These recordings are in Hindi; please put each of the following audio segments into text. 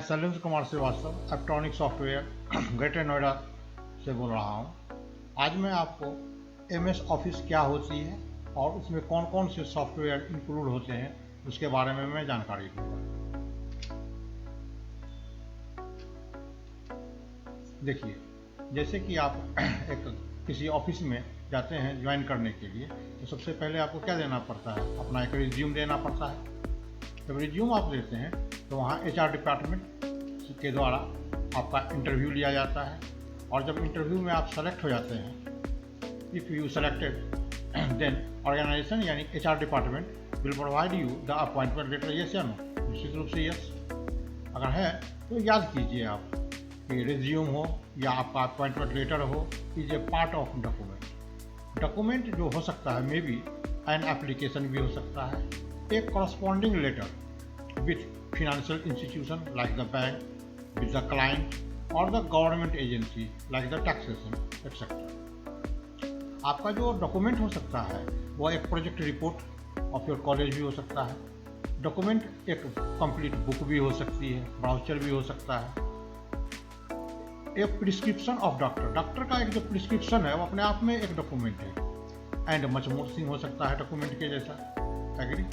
Shailendra Kumar Srivastava electronic software Greater Noida से बोल रहा हूँ। आज मैं आपको MS ऑफिस क्या होती है और उसमें कौन कौन से सॉफ्टवेयर इंक्लूड होते हैं उसके बारे में मैं जानकारी दूंगा। देखिए, जैसे कि आप किसी ऑफिस में जाते हैं ज्वाइन करने के लिए, तो सबसे पहले आपको क्या देना पड़ता है, अपना एक रिज्यूम देना पड़ता है। जब रिज्यूम आप देते हैं तो वहाँ HR डिपार्टमेंट के द्वारा आपका इंटरव्यू लिया जाता है, और जब इंटरव्यू में आप सेलेक्ट हो जाते हैं, if you selected, then organisation यानी HR department will provide you the appointment letter. Yes या नो? निश्चित रूप से यस। अगर है तो याद कीजिए आप कि रिज्यूम हो या आपका अपॉइंटमेंट लेटर हो, is a part of document. Document जो हो सकता है मे बी एन एप्लीकेशन भी हो सकता है, एक corresponding letter with financial institution like the bank, with the client or the government agency like the taxation etc. आपका जो डॉक्यूमेंट हो सकता है वो एक project report of your college भी हो सकता है। डॉक्यूमेंट एक कंप्लीट बुक भी हो सकती है, ब्राउचर भी हो सकता है। एक प्रिस्क्रिप्शन ऑफ डॉक्टर का एक जो प्रिस्क्रिप्शन है वो अपने आप में एक डॉक्यूमेंट है। एंड मच मोर थिंग हो सकता है डॉक्यूमेंट के जैसा। Agree?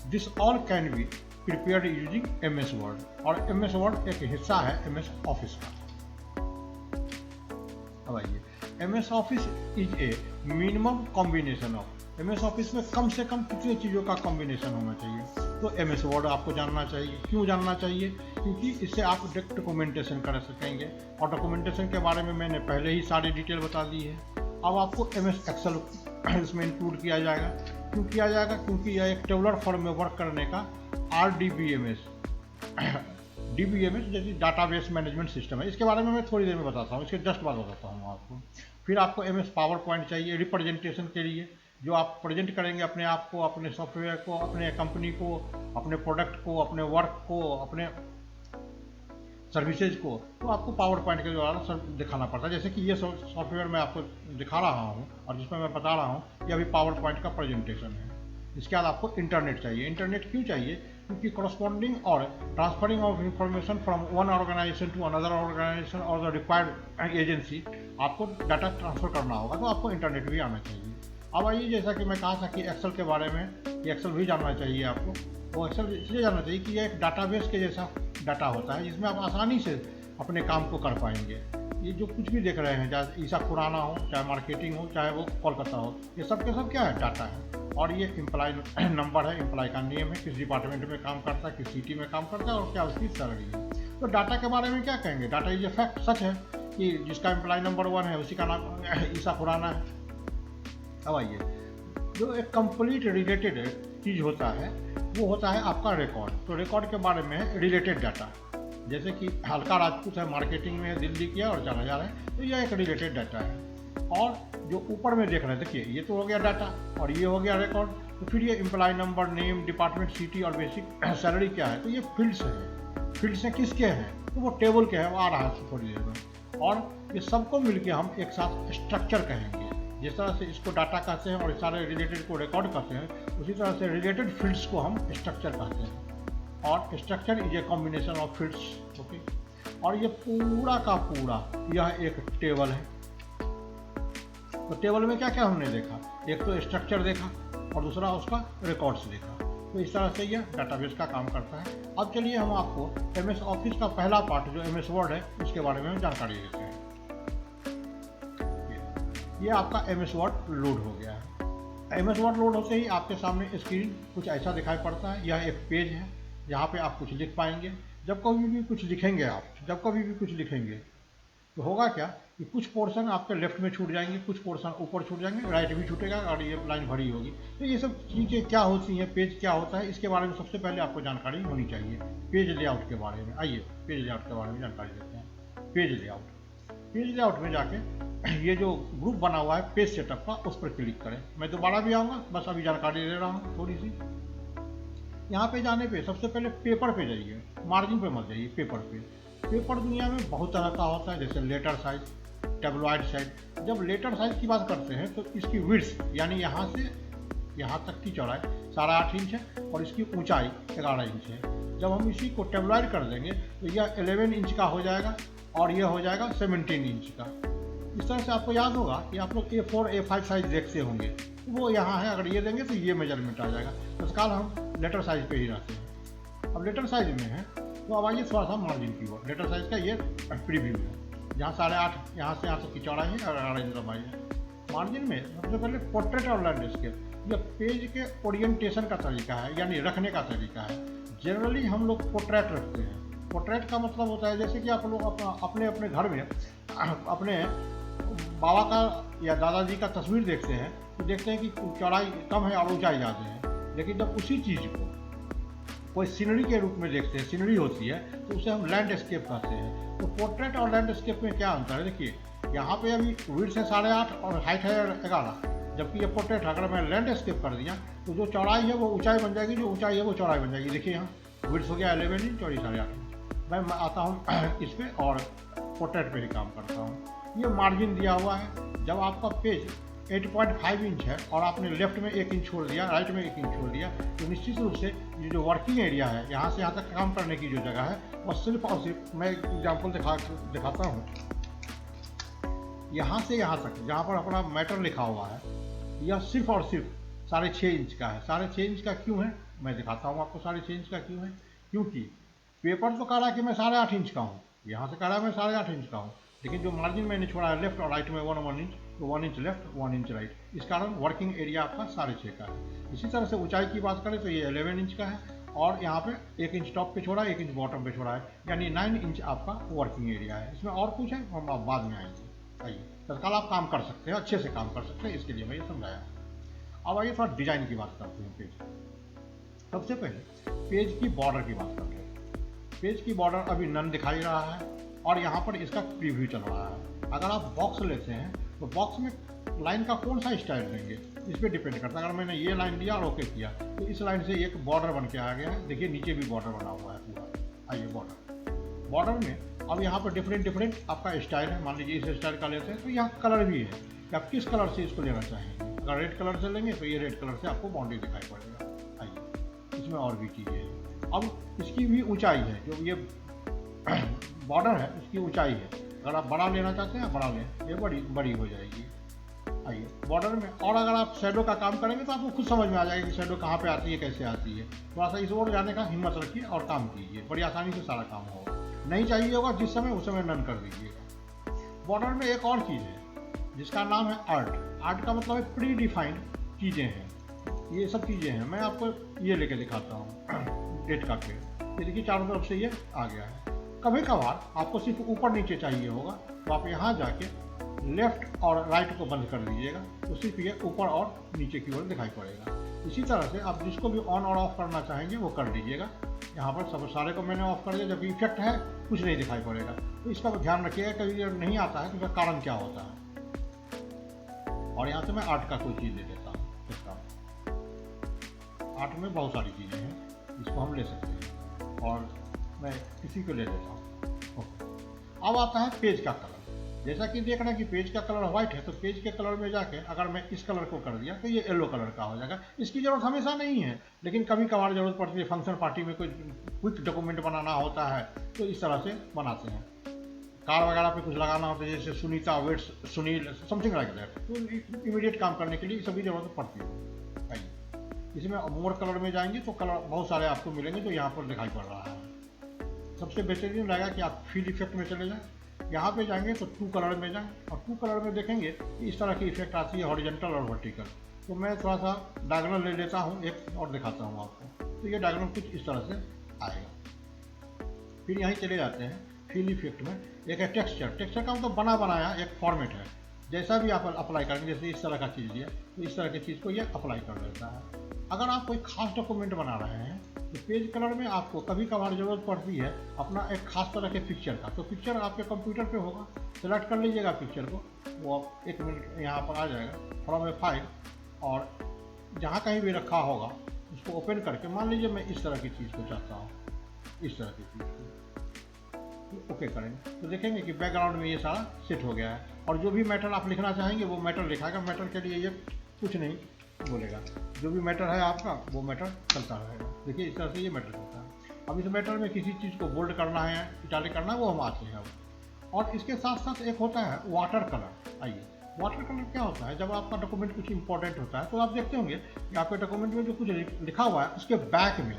This all can be prepared using MS word, और MS वर्ड एक हिस्सा है MS ऑफिस का। अब आइए, MS office is a minimum combination of. MS office में कम से कम कितनी चीज़ों का कॉम्बिनेशन होना चाहिए? तो MS वर्ड आपको जानना चाहिए। क्यों जानना चाहिए? क्योंकि इससे आप डायरेक्ट डॉक्यूमेंटेशन कर सकेंगे, और डॉक्यूमेंटेशन के बारे में मैंने पहले ही सारी डिटेल बता दी है। अब आपको MS एक्सेल इसमें इंक्लूड किया जाएगा। क्यों किया जाएगा? क्योंकि यह एक टेबुलर फॉर्म में वर्क करने का RDBMS DBMS जैसे डाटाबेस मैनेजमेंट सिस्टम है। इसके बारे में मैं थोड़ी देर में बताता हूँ, इसके जस्ट बाद बताता हूँ आपको। फिर आपको MS पावर पॉइंट चाहिए रिप्रेजेंटेशन के लिए, जो आप प्रेजेंट करेंगे अपने आप को, अपने सॉफ्टवेयर को, अपने कंपनी को, अपने प्रोडक्ट को, अपने वर्क को, अपने सर्विसेज को, तो आपको पावर पॉइंट के द्वारा दिखाना पड़ता है। जैसे कि ये सॉफ्टवेयर मैं आपको दिखा रहा हूँ और जिसमें मैं बता रहा हूँ, ये अभी पावर पॉइंट का प्रेजेंटेशन है। इसके बाद आपको इंटरनेट चाहिए। इंटरनेट क्यों चाहिए? क्योंकि कॉरस्पॉन्डिंग और transferring of information from one organisation to another organisation और द रिक्वायर्ड एजेंसी, आपको डाटा ट्रांसफर करना होगा, तो आपको इंटरनेट भी आना चाहिए। अब आइए, जैसा कि मैं कहा था कि एक्सेल के बारे में, कि एक्सेल भी जानना चाहिए आपको। वो एक्सेल इसलिए जानना चाहिए कि यह एक डाटाबेस के जैसा डाटा होता है, जिसमें आप आसानी से अपने काम को कर पाएंगे। ये जो कुछ भी देख रहे हैं, चाहे ईसा खुराना हो, चाहे मार्केटिंग हो, चाहे वो कोलकाता हो, ये सब के सब क्या है? डाटा है। और ये एम्प्लॉय नंबर है, एम्प्लॉय का नेम है, किस डिपार्टमेंट में काम करता है, किस सिटी में काम करता है, और क्या उसकी सैलरी है। तो डाटा के बारे में क्या कहेंगे? डाटा ये फैक्ट, सच है कि जिसका एम्प्लॉय नंबर 1 है उसी का नाम ईसा खुराना है। अब आइए, जो एक कंप्लीट रिलेटेड चीज़ होता है वो होता है आपका रिकॉर्ड। तो रिकॉर्ड के बारे में रिलेटेड डाटा, जैसे कि हल्का राजपूत है, मार्केटिंग में दिल्ली किया और 4000 है, तो यह एक रिलेटेड डाटा है। और जो ऊपर में देख रहे हैं, देखिए, ये तो हो गया डाटा और ये हो गया रिकॉर्ड। तो फिर ये employ number, name, department, city और बेसिक सैलरी क्या है? तो ये फील्ड्स है। फील्ड्स हैं किसके हैं? तो वो टेबल के हैं, वो आ रहा है थोड़ी देर में। और ये सबको मिलके हम एक साथ स्ट्रक्चर कहेंगे। जिस तरह से इसको डाटा कहते हैं और सारे रिलेटेड को रिकॉर्ड कहते हैं, उसी तरह से रिलेटेड फील्ड्स को हम स्ट्रक्चर कहते हैं। और structure is a combination of fields. Okay, और ये पूरा का पूरा यह एक टेबल है। तो टेबल में क्या क्या हमने देखा? एक तो स्ट्रक्चर देखा और दूसरा उसका रिकॉर्ड्स देखा। तो इस तरह से यह डाटाबेस का काम करता है। अब चलिए हम आपको MS ऑफिस का पहला पार्ट जो MS वर्ड है उसके बारे में जानकारी देते हैं। ये आपका MS वर्ड लोड हो गया है। MS वर्ड लोड होते ही आपके सामने स्क्रीन कुछ ऐसा दिखाई पड़ता है। यह एक पेज है जहाँ पे आप कुछ लिख पाएंगे। जब कभी भी कुछ लिखेंगे तो होगा क्या कि कुछ पोर्शन आपके लेफ्ट में छूट जाएंगे, कुछ पोर्शन ऊपर छूट जाएंगे, राइट भी छूटेगा और ये लाइन भरी होगी। तो ये सब चीज़ें क्या होती हैं, पेज क्या होता है, इसके बारे में सबसे पहले आपको जानकारी होनी चाहिए। पेज लेआउट के बारे में आइए, पेज लेआउट के बारे में जानकारी देते हैं। पेज लेआउट में जाके ये जो ग्रुप बना हुआ है पेज सेटअप का, उस पर क्लिक करें। मैं दोबारा भी आऊँगा, बस अभी जानकारी दे रहा हूँ थोड़ी सी। यहाँ पे जाने पे सबसे पहले पेपर पे जाइए, मार्जिन पे मत जाइए, पेपर पे। पेपर दुनिया में बहुत तरह का होता है, जैसे लेटर साइज, टेबलॉइड साइज। जब लेटर साइज की बात करते हैं तो इसकी विड्थ यानी यहाँ से यहाँ तक की चौड़ाई 8.5 इंच है और इसकी ऊंचाई 11 इंच है। जब हम इसी को टेबलाइड कर देंगे तो यह 11 इंच का हो जाएगा और यह हो जाएगा 17 इंच का। इस तरह से आपको याद होगा कि आप लोग A4 A5 साइज देखते होंगे, तो वो यहाँ है, अगर ये देंगे तो ये मेजरमेंट आ जाएगा। तत्काल हम लेटर साइज पे ही रहते हैं। अब लेटर साइज में है तो अब आइए थोड़ा सा मार्जिन की ओर। लेटर साइज का ये प्रीव्यू है, जहाँ 8.5 यहाँ से यहाँ तक की चौड़ाई है और 8 इंच लंबाई है। मार्जिन में सबसे पहले पोर्ट्रेट और लैंडस्केप, यह पेज के ओरिएंटेशन का तरीका है, यानी रखने का तरीका है। जनरली हम लोग पोर्ट्रेट रखते हैं। पोर्ट्रेट का मतलब होता है जैसे कि आप लोग अपने अपने घर में अपने बाबा का या दादाजी का तस्वीर देखते हैं तो देखते हैं कि चौड़ाई कम है और ऊंचाई ज़्यादा है, लेकिन जब उसी चीज़ को कोई सीनरी के रूप में देखते हैं, सीनरी होती है, तो उसे हम लैंडस्केप कहते हैं। तो पोर्ट्रेट और लैंडस्केप में क्या अंतर है, देखिए यहाँ पे अभी विड्थ है 8.5 और हाइट है 11, जबकि ये पोर्ट्रेट अगर मैं लैंडस्केप कर दिया तो जो चौड़ाई है वो ऊंचाई बन जाएगी, जो ऊंचाई है वो चौड़ाई बन जाएगी। देखिए यहाँ विड्थ हो गया 11 इंच, चौड़ी 8.5 इंच। मैं आता हूँ इस पर और पोर्ट्रेट पे ही काम करता हूँ। ये मार्जिन दिया हुआ है। जब आपका पेज 8.5 इंच है और आपने लेफ्ट में 1 इंच छोड़ दिया, राइट में 1 इंच छोड़ दिया, तो निश्चित रूप से ये जो वर्किंग एरिया है, यहाँ से यहाँ तक काम करने की जो जगह है, वह सिर्फ और सिर्फ, मैं एग्जाम्पल दिखाता हूँ, यहाँ से यहाँ तक जहाँ पर अपना मैटर लिखा हुआ है, यह सिर्फ और सिर्फ 6.5 इंच का है। 6.5 इंच का क्यों है, मैं दिखाता हूँ आपको 6.5 इंच का क्यों है। क्योंकि पेपर तो कह रहा है कि मैं 8.5 इंच का हूँ, यहाँ से कह रहा है मैं 8.5 इंच का हूँ, लेकिन जो मार्जिन मैंने छोड़ा है लेफ्ट और राइट में 1 इंच, तो 1 इंच लेफ्ट 1 इंच राइट, इस कारण वर्किंग एरिया आपका 6.5 का है। इसी तरह से ऊंचाई की बात करें तो ये 11 इंच का है और यहाँ पे 1 इंच टॉप पे छोड़ा, 1 इंच बॉटम पे छोड़ा है, यानी 9 इंच आपका वर्किंग एरिया है। इसमें और कुछ है, हम आप बाद में आएंगे। आइए, तत्काल आप काम कर सकते हैं, अच्छे से काम कर सकते हैं, इसके लिए मैं ये समझाया। अब आइए थोड़ा डिजाइन की बात करते हैं। पेज, सबसे पहले पेज की बॉर्डर की बात करते हैं। पेज की बॉर्डर अभी नन दिखाई रहा है और यहाँ पर इसका प्रीव्यू चल रहा है। अगर आप बॉक्स लेते हैं तो बॉक्स में लाइन का कौन सा स्टाइल लेंगे इस पर डिपेंड करता है। अगर मैंने ये लाइन लिया और ओके किया तो इस लाइन से एक बॉर्डर बन के आ गया है। देखिए नीचे भी बॉर्डर बना हुआ है पूरा। आइए बॉर्डर में अब यहाँ पर डिफरेंट आपका स्टाइल है। मान लीजिए इस स्टाइल का लेते हैं तो यहाँ कलर भी है कि आप किस कलर से इसको लेना चाहेंगे। अगर रेड कलर से लेंगे तो ये रेड कलर से आपको बाउंड्री दिखाई पड़ेगा। आइए, इसमें और भी चीज़ें हैं। अब इसकी भी ऊंचाई है, जो ये बॉर्डर है उसकी ऊंचाई है। अगर आप बड़ा लेना चाहते हैं बड़ा लें, ये बड़ी हो जाएगी। आइए बॉर्डर में, और अगर आप शैडो का काम करेंगे तो आपको खुद समझ में आ जाएगा कि शैडो कहाँ पे आती है, कैसे आती है। थोड़ा सा इस ओर जाने का हिम्मत रखिए और काम कीजिए, बड़ी आसानी से सारा काम होगा। नहीं चाहिए होगा जिस समय उस समय नन कर दीजिएगा। बॉर्डर में एक और चीज़ है जिसका नाम है आर्ट। आर्ट का मतलब है प्री डिफाइंड चीज़ें हैं, ये सब चीज़ें हैं। मैं आपको ये लेके दिखाता हूँ डेट का पेड़। ये देखिए चारों तरफ से ये आ गया है। कभी कभार आपको सिर्फ ऊपर नीचे चाहिए होगा तो आप यहाँ जाके लेफ्ट और राइट को बंद कर दीजिएगा, तो सिर्फ ये ऊपर और नीचे की ओर दिखाई पड़ेगा। इसी तरह से आप जिसको भी ऑन और ऑफ करना चाहेंगे वो कर दीजिएगा। यहाँ पर सब सारे को मैंने ऑफ कर दिया, जब इफेक्ट है कुछ नहीं दिखाई पड़ेगा। तो इसका ध्यान रखिएगा, कभी नहीं आता है तो इसका कारण क्या होता है। और यहाँ से मैं आर्ट का कोई चीज़ ले लेता हूँ। इसका आर्ट में बहुत सारी चीज़ें हैं, इसको हम ले सकते हैं और मैं इसी को ले लेता हूँ। ओके, अब आता है पेज का कलर। जैसा कि देख रहे हैं कि पेज का कलर व्हाइट है, तो पेज के कलर में जाके अगर मैं इस कलर को कर दिया तो ये येलो कलर का हो जाएगा। इसकी ज़रूरत हमेशा नहीं है, लेकिन कभी कभार ज़रूरत पड़ती है। फंक्शन पार्टी में कोई क्विक डॉक्यूमेंट बनाना होता है तो इस तरह से बनाते हैं। कार वगैरह पे कुछ लगाना होता है, जैसे Sunita waits, Sunil, something like that, तो इमीडिएट काम करने के लिए सभी ज़रूरत पड़ती है। आइए, इसमें मोर कलर में जाएंगे तो कलर बहुत सारे आपको मिलेंगे जो यहाँ पर दिखाई पड़ रहा है। सबसे बेहतरीन रहेगा कि आप फील इफेक्ट में चले जाएं। यहाँ पे जाएंगे तो 2 कलर में जाएं और 2 कलर में देखेंगे कि इस तरह की इफेक्ट आती है, हॉरिजॉन्टल और वर्टिकल। तो मैं थोड़ा सा डायगोनल ले लेता हूँ एक और दिखाता हूँ आपको। तो ये डायगोनल कुछ इस तरह से आएगा। फिर यहीं चले जाते हैं फील इफेक्ट में। एक है टेक्सचर का मतलब बना बनाया एक फॉर्मेट है। जैसा भी आप अप्लाई करेंगे, जैसे इस तरह का चीज़ लिया तो इस तरह की चीज़ को ये अप्लाई कर देता है। अगर आप कोई खास डॉक्यूमेंट बना रहे हैं तो पेज कलर में आपको कभी कभार ज़रूरत पड़ती है अपना एक खास तरह के पिक्चर का। तो पिक्चर आपके कंप्यूटर पे होगा, सेलेक्ट कर लीजिएगा पिक्चर को, वो आप 1 मिनट यहाँ पर आ जाएगा फ्रॉम ए फाइल, और जहाँ कहीं भी रखा होगा उसको ओपन करके, मान लीजिए मैं इस तरह की चीज़ को चाहता हूँ, इस तरह की चीज़ को ओके करेंगे तो देखेंगे कि बैकग्राउंड में ये सारा सेट हो गया है। और जो भी मैटर आप लिखना चाहेंगे वो मैटर लिखाएगा। मैटर के लिए ये कुछ नहीं बोलेगा, जो भी मैटर है आपका वो मैटर चलता रहेगा। देखिए इस तरह से ये मैटर चलता है। अब इस मैटर में किसी चीज़ को बोल्ड करना है, इटालिक करना है, वो हम आते हैं अब। और इसके साथ साथ एक होता है वाटर कलर। आइए, वाटर कलर क्या होता है? जब आपका डॉक्यूमेंट कुछ इंपॉर्टेंट होता है तो आप देखते होंगे कि आपके डॉक्यूमेंट में जो कुछ लिखा हुआ है उसके बैक में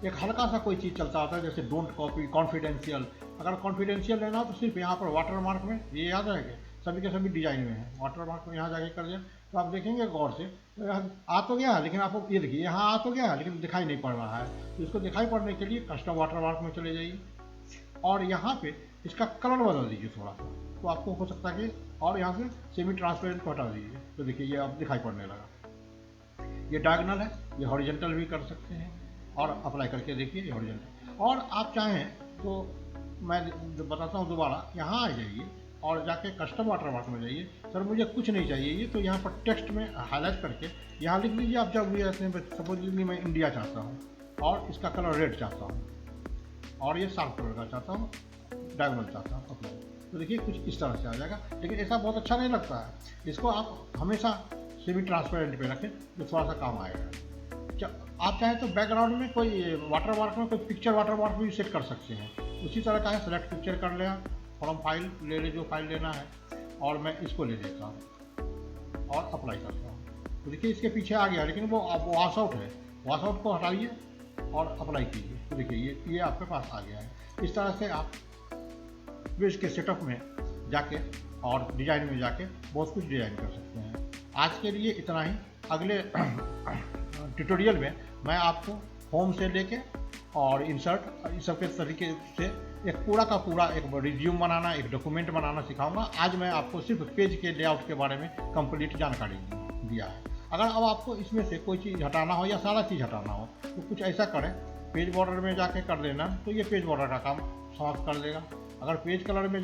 एक हल्का सा कोई चीज़ चलता होता है, जैसे डोंट कॉपी, कॉन्फिडेंशियल। अगर कॉन्फिडेंशियल लेना हो तो सिर्फ यहाँ पर वाटर मार्क में, ये याद रहेगा, सभी के सभी डिजाइन में है, वाटर मार्क में यहाँ जाके कर दिया तो आप देखेंगे गौर से, तो यहाँ आ तो गया है, लेकिन आपको ये देखिए यहाँ आ तो गया है लेकिन दिखाई नहीं पड़ रहा है। तो इसको दिखाई पड़ने के लिए कस्टम वाटर मार्क में चले जाइए और यहाँ पे इसका कलर बदल दीजिए थोड़ा सा, तो आपको हो सकता है कि, और यहाँ से सेमी ट्रांसपेरेंट को हटा दीजिए तो देखिए ये अब दिखाई पड़ने लगा। ये डायगोनल है, ये हॉरिजॉन्टल भी कर सकते हैं और अप्लाई करके देखिए ये हॉरिजॉन्टल। और आप चाहें तो मैं जो बताता हूँ दोबारा, यहाँ आ जाइए और जाके कस्टम वाटरमार्क में जाइए। सर मुझे कुछ नहीं चाहिए ये, तो यहाँ पर टेक्स्ट में हाईलाइट करके यहाँ लिख लीजिए आप जब भी ऐसे, सपोजली मैं इंडिया चाहता हूँ और इसका कलर रेड चाहता हूँ और ये शार्प कलर का चाहता हूँ, डायगोनल चाहता हूँ अप्लाई, तो देखिए कुछ इस तरह से आ जाएगा। लेकिन ऐसा बहुत अच्छा नहीं लगता है, इसको आप हमेशा सेमी ट्रांसपेरेंट पे रखें जो थोड़ा सा काम आएगा। आप चाहें तो बैकग्राउंड में कोई वाटर मार्क में कोई पिक्चर वाटर मार्क भी सेट कर सकते हैं, उसी तरह का है। सेलेक्ट पिक्चर कर लें, फ्रॉम फाइल ले ले जो फाइल लेना है और मैं इसको ले लेता हूँ और अप्लाई करता हूँ, तो देखिए इसके पीछे आ गया, लेकिन वो वॉश आउट है, वॉश आउट को हटाइए और अप्लाई कीजिए तो देखिए ये आपके पास आ गया है। इस तरह से आप पेज के सेटअप में जाके और डिज़ाइन में जाके बहुत कुछ डिज़ाइन कर सकते हैं। आज के लिए इतना ही। अगले ट्यूटोरियल में मैं आपको होम से लेके और इंसर्ट इस सब के तरीके से एक पूरा का पूरा एक रिज्यूम बनाना, एक डॉक्यूमेंट बनाना सिखाऊंगा। आज मैं आपको सिर्फ पेज के लेआउट के बारे में कंप्लीट जानकारी दिया है। अगर अब आपको इसमें से कोई चीज़ हटाना हो या सारा चीज़ हटाना हो तो कुछ ऐसा करें, पेज बॉर्डर में जाके कर देना तो ये पेज बॉर्डर का काम समाप्त कर देगा। अगर पेज कलर में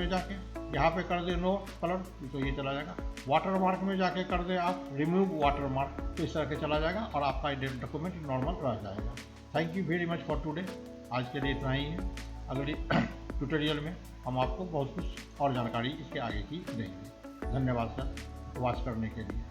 जाके यहाँ पे कर दे नो कलर तो ये चला जाएगा। वाटर मार्क में जाके कर दे आप रिमूव वाटर मार्क तो इस तरह के चला जाएगा और आपका डॉक्यूमेंट नॉर्मल रह जाएगा। Thank you very much for today. आज के लिए इतना ही है। अगली ट्यूटोरियल में हम आपको बहुत कुछ और जानकारी इसके आगे की देंगे। धन्यवाद सर वॉच करने के लिए।